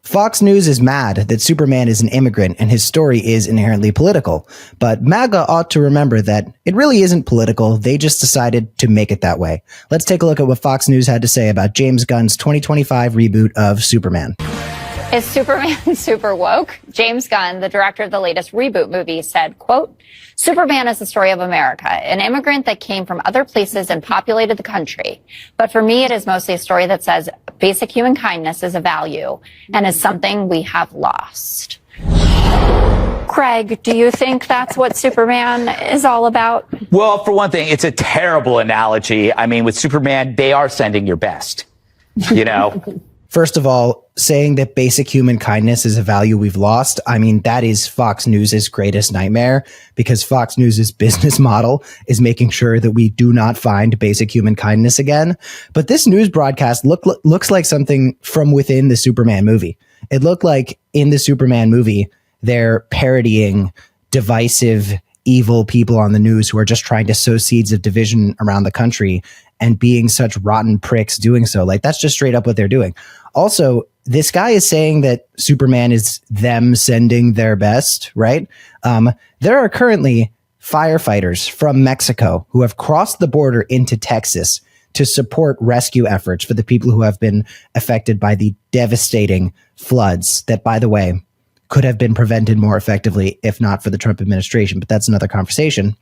Fox News is mad that Superman is an immigrant and his story is inherently political. But MAGA ought to remember that it really isn't political. They just decided to make it that way. Let's take a look at what Fox News had to say about James Gunn's 2025 reboot of Superman. Is Superman super woke? James Gunn, the director of the latest reboot movie, said, quote, Superman is the story of America, an immigrant that came from other places and populated the country. But for me, it is mostly a story that says basic human kindness is a value and is something we have lost. Craig, do you think that's what Superman is all about? Well, for one thing, it's a terrible analogy. I mean, with Superman, they are sending your best, you know? First of all, saying that basic human kindness is a value we've lost, I mean, that is Fox News' greatest nightmare, because Fox News' business model is making sure that we do not find basic human kindness again. But this news broadcast looks like something from within the Superman movie. It looked like in the Superman movie, they're parodying divisive, evil people on the news who are just trying to sow seeds of division around the country and being such rotten pricks doing so. Like, that's just straight up what they're doing. Also, this guy is saying that Superman is them sending their best, right? There are currently firefighters from Mexico who have crossed the border into Texas to support rescue efforts for the people who have been affected by the devastating floods that, by the way, could have been prevented more effectively if not for the Trump administration. But that's another conversation.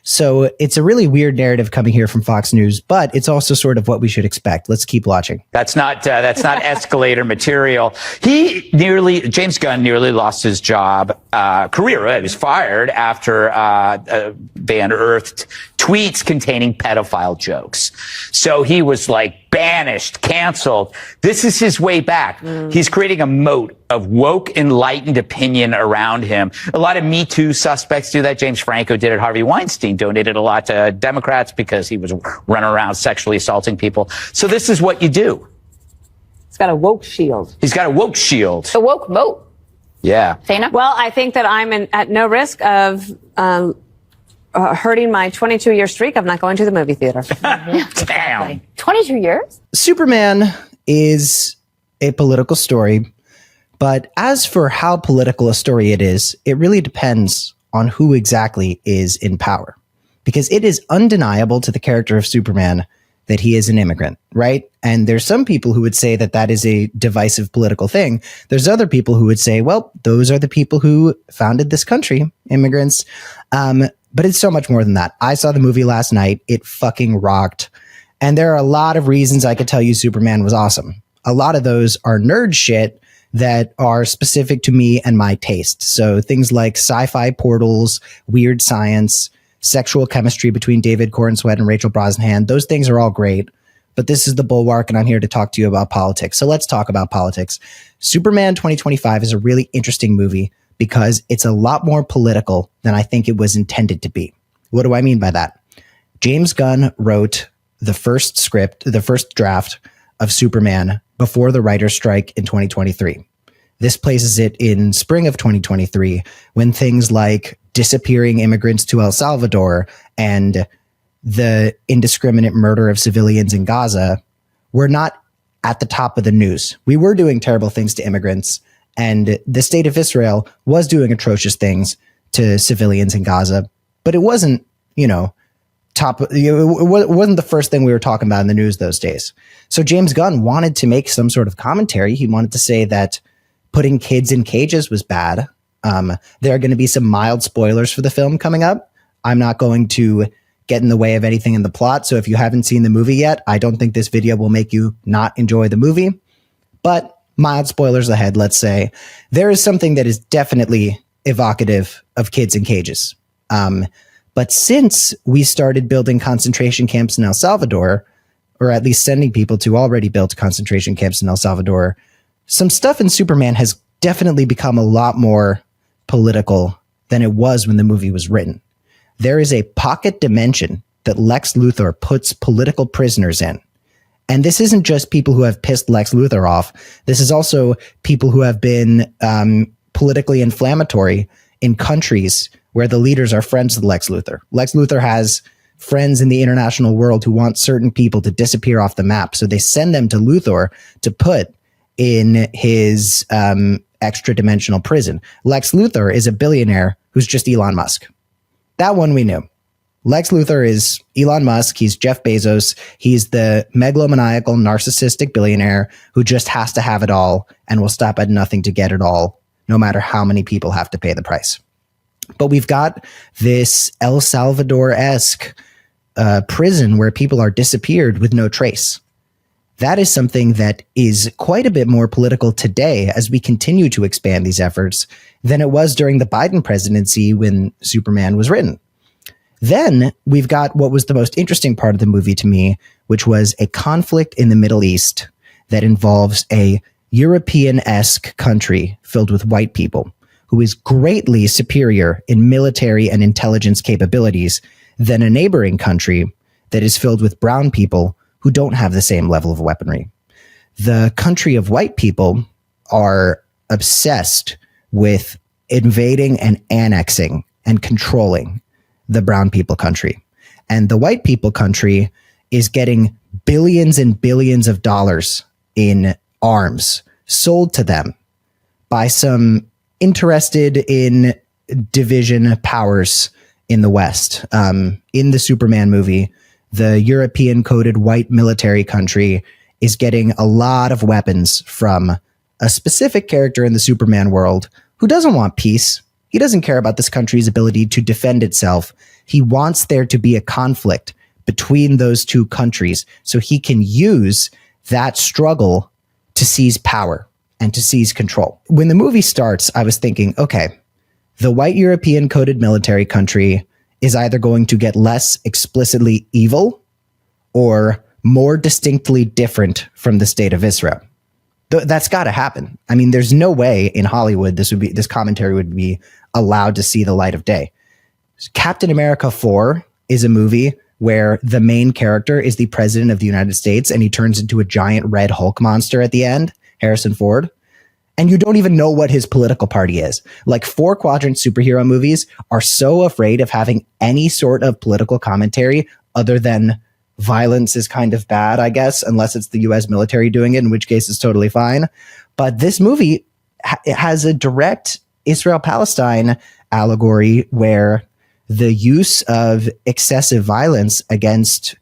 So it's a really weird narrative coming here from Fox News, but it's also sort of what we should expect. Let's keep watching. That's not escalator material. James Gunn nearly lost his job, career. He was fired after, they unearthed tweets containing pedophile jokes. So he was like banished, canceled. This is his way back. He's creating a moat of woke, enlightened opinion around him. A lot of Me Too suspects do that. James Franco did it. Harvey Weinstein donated a lot to Democrats because he was running around sexually assaulting people. So this is what you do. He's got a woke shield. He's got a woke shield. The woke moat. Yeah. Dana? Well, I think that I'm at no risk of hurting my 22-year streak of not going to the movie theater. Damn. 22 years? Superman is a political story, but as for how political a story it is, it really depends on who exactly is in power. Because it is undeniable to the character of Superman that he is an immigrant, right? And there's some people who would say that that is a divisive political thing. There's other people who would say, well, those are the people who founded this country, immigrants. But it's so much more than that. I saw the movie last night. It fucking rocked. And there are a lot of reasons I could tell you Superman was awesome. A lot of those are nerd shit that are specific to me and my taste. So things like sci-fi portals, weird science, sexual chemistry between David Corenswet and Rachel Brosnahan. Those things are all great. But this is the Bulwark, and I'm here to talk to you about politics. So let's talk about politics. Superman 2025 is a really interesting movie because it's a lot more political than I think it was intended to be. What do I mean by that? James Gunn wrote the first draft of Superman before the writer's strike in 2023. This places it in spring of 2023 when things like disappearing immigrants to El Salvador and the indiscriminate murder of civilians in Gaza were not at the top of the news. We were doing terrible things to immigrants, and the state of Israel was doing atrocious things to civilians in Gaza, but it wasn't, it wasn't the first thing we were talking about in the news those days. So James Gunn wanted to make some sort of commentary. He wanted to say that putting kids in cages was bad. There are going to be some mild spoilers for the film coming up. I'm not going to get in the way of anything in the plot. So if you haven't seen the movie yet, I don't think this video will make you not enjoy the movie. But mild spoilers ahead, let's say. There is something that is definitely evocative of kids in cages. But since we started building concentration camps in El Salvador, or at least sending people to already built concentration camps in El Salvador, some stuff in Superman has definitely become a lot more political than it was when the movie was written. There is a pocket dimension that Lex Luthor puts political prisoners in. And this isn't just people who have pissed Lex Luthor off. This is also people who have been politically inflammatory in countries where the leaders are friends with Lex Luthor. Lex Luthor has friends in the international world who want certain people to disappear off the map. So they send them to Luthor to put in his extra-dimensional prison. Lex Luthor is a billionaire who's just Elon Musk. That one we knew. Lex Luthor is Elon Musk. He's Jeff Bezos. He's the megalomaniacal, narcissistic billionaire who just has to have it all and will stop at nothing to get it all, no matter how many people have to pay the price. But we've got this El Salvador-esque prison where people are disappeared with no trace. That is something that is quite a bit more political today as we continue to expand these efforts than it was during the Biden presidency when Superman was written. Then we've got what was the most interesting part of the movie to me, which was a conflict in the Middle East that involves a European-esque country filled with white people who is greatly superior in military and intelligence capabilities than a neighboring country that is filled with brown people who don't have the same level of weaponry. The country of white people are obsessed with invading and annexing and controlling the brown people country. And the white people country is getting billions and billions of dollars in arms sold to them by some interested in division powers in the West. In the Superman movie, the European coded white military country is getting a lot of weapons from a specific character in the Superman world who doesn't want peace. He doesn't care about this country's ability to defend itself. He wants there to be a conflict between those two countries so he can use that struggle to seize power and to seize control. When the movie starts, I was thinking, okay, the white European coded military country is either going to get less explicitly evil or more distinctly different from the state of Israel. That's got to happen. I mean, there's no way in Hollywood this commentary would be allowed to see the light of day. Captain America 4 is a movie where the main character is the president of the United States and he turns into a giant red Hulk monster at the end, Harrison Ford. And you don't even know what his political party is. Like, 4-quadrant superhero movies are so afraid of having any sort of political commentary other than violence is kind of bad, I guess, unless it's the US military doing it, in which case it's totally fine. But this movie has a direct Israel-Palestine allegory where the use of excessive violence against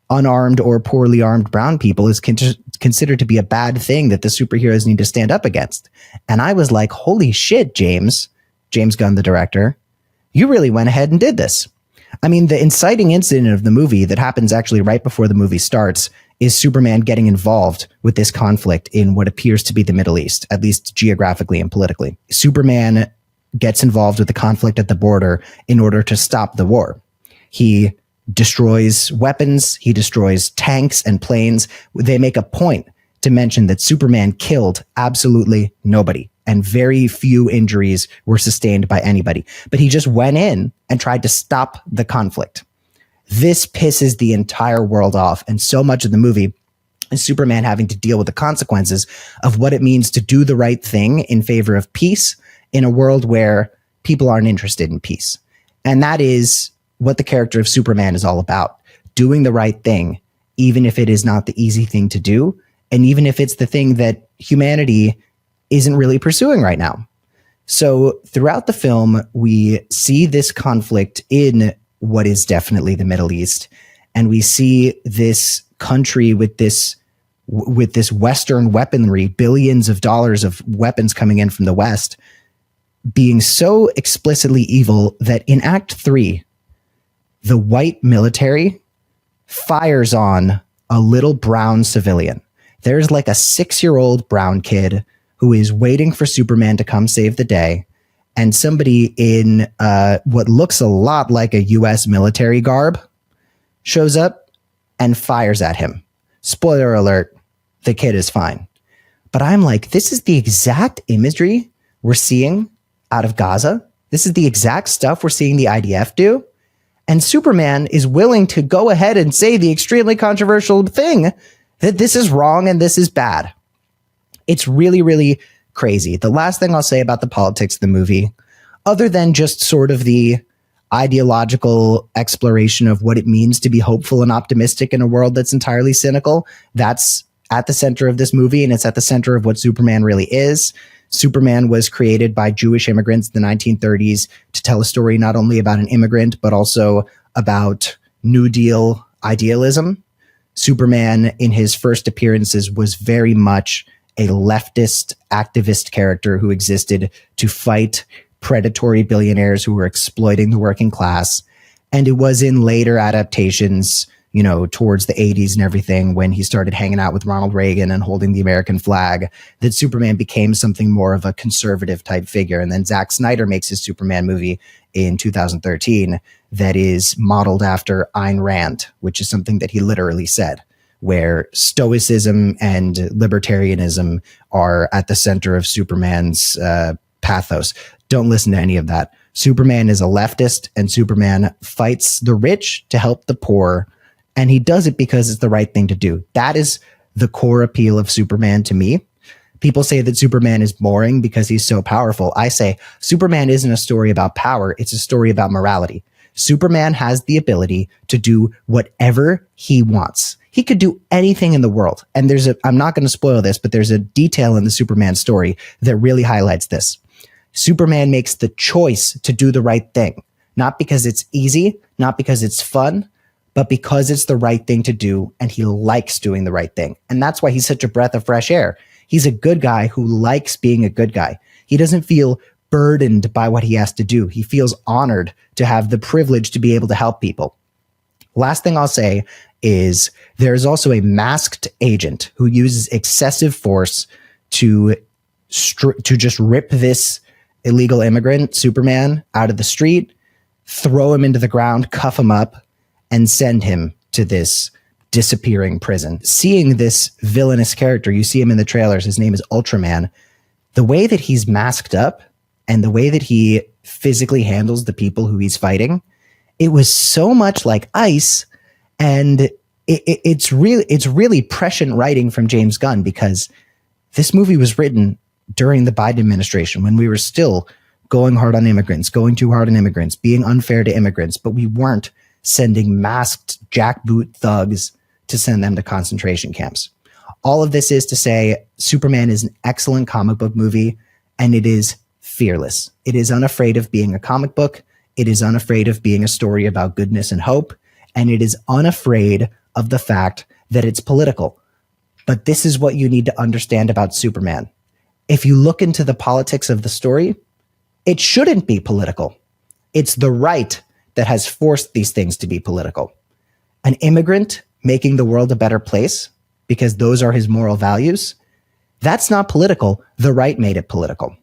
unarmed or poorly armed brown people is considered to be a bad thing that the superheroes need to stand up against. And I was like, holy shit, James Gunn, the director, you really went ahead and did this. I mean, the inciting incident of the movie that happens actually right before the movie starts is Superman getting involved with this conflict in what appears to be the Middle East, at least geographically and politically. Superman gets involved with the conflict at the border in order to stop the war. He destroys weapons, he destroys tanks and planes. They make a point to mention that Superman killed absolutely nobody, and very few injuries were sustained by anybody. But he just went in and tried to stop the conflict. This pisses the entire world off, and so much of the movie is Superman having to deal with the consequences of what it means to do the right thing in favor of peace in a world where people aren't interested in peace. And that is what the character of Superman is all about. Doing the right thing, even if it is not the easy thing to do, and even if it's the thing that humanity isn't really pursuing right now. So throughout the film, we see this conflict in what is definitely the Middle East, and we see this country with this Western weaponry, billions of dollars of weapons coming in from the West, being so explicitly evil that in Act 3, the white military fires on a little brown civilian. There's like a 6-year-old brown kid who is waiting for Superman to come save the day, and somebody in what looks a lot like a US military garb shows up and fires at him. Spoiler alert, the kid is fine. But I'm like, this is the exact imagery we're seeing out of Gaza. This is the exact stuff we're seeing the IDF do. And Superman is willing to go ahead and say the extremely controversial thing that this is wrong and this is bad. It's really, really crazy. The last thing I'll say about the politics of the movie, other than just sort of the ideological exploration of what it means to be hopeful and optimistic in a world that's entirely cynical, that's at the center of this movie, and it's at the center of what Superman really is. Superman was created by Jewish immigrants in the 1930s to tell a story not only about an immigrant, but also about New Deal idealism. Superman, in his first appearances, was very much a leftist activist character who existed to fight predatory billionaires who were exploiting the working class. And it was in later adaptations, you know, towards the 80s and everything, when he started hanging out with Ronald Reagan and holding the American flag, that Superman became something more of a conservative type figure. And then Zack Snyder makes his Superman movie in 2013 that is modeled after Ayn Rand, which is something that he literally said, where stoicism and libertarianism are at the center of Superman's pathos. Don't listen to any of that. Superman is a leftist, and Superman fights the rich to help the poor, and he does it because it's the right thing to do. That is the core appeal of Superman to me. People say that Superman is boring because he's so powerful. I say Superman isn't a story about power. It's a story about morality. Superman has the ability to do whatever he wants. He could do anything in the world. And I'm not going to spoil this, but there's a detail in the Superman story that really highlights this. Superman makes the choice to do the right thing, not because it's easy, not because it's fun, but because it's the right thing to do, and he likes doing the right thing. And that's why he's such a breath of fresh air. He's a good guy who likes being a good guy. He doesn't feel burdened by what he has to do. He feels honored to have the privilege to be able to help people. Last thing I'll say is there's also a masked agent who uses excessive force to just rip this illegal immigrant, Superman, out of the street, throw him into the ground, cuff him up, and send him to this disappearing prison. Seeing this villainous character, you see him in the trailers, his name is Ultraman. The way that he's masked up and the way that he physically handles the people who he's fighting, it was so much like Ice. And it's really prescient writing from James Gunn, because this movie was written during the Biden administration when we were still going hard on immigrants, going too hard on immigrants, being unfair to immigrants, but we weren't sending masked jackboot thugs to send them to concentration camps. All of this is to say Superman is an excellent comic book movie, and it is fearless. It is unafraid of being a comic book. It is unafraid of being a story about goodness and hope. And it is unafraid of the fact that it's political. But this is what you need to understand about Superman. If you look into the politics of the story, it shouldn't be political. It's the right that has forced these things to be political. An immigrant making the world a better place because those are his moral values, that's not political. The right made it political.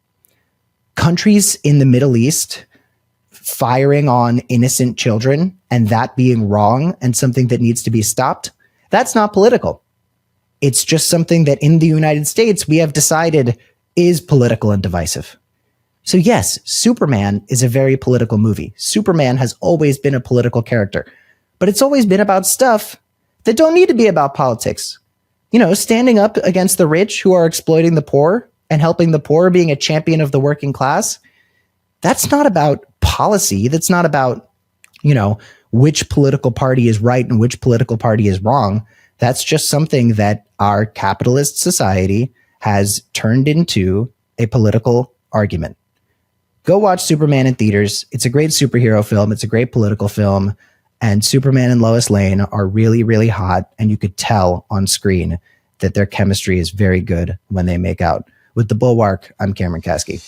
Countries in the Middle East firing on innocent children and that being wrong and something that needs to be stopped, that's not political. It's just something that in the United States we have decided is political and divisive. So yes, Superman is a very political movie. Superman has always been a political character, but it's always been about stuff that don't need to be about politics. You know, standing up against the rich who are exploiting the poor and helping the poor, being a champion of the working class. That's not about policy. That's not about, you know, which political party is right and which political party is wrong. That's just something that our capitalist society has turned into a political argument. Go watch Superman in theaters. It's a great superhero film. It's a great political film. And Superman and Lois Lane are really, really hot. And you could tell on screen that their chemistry is very good when they make out. With The Bulwark, I'm Cameron Kasky.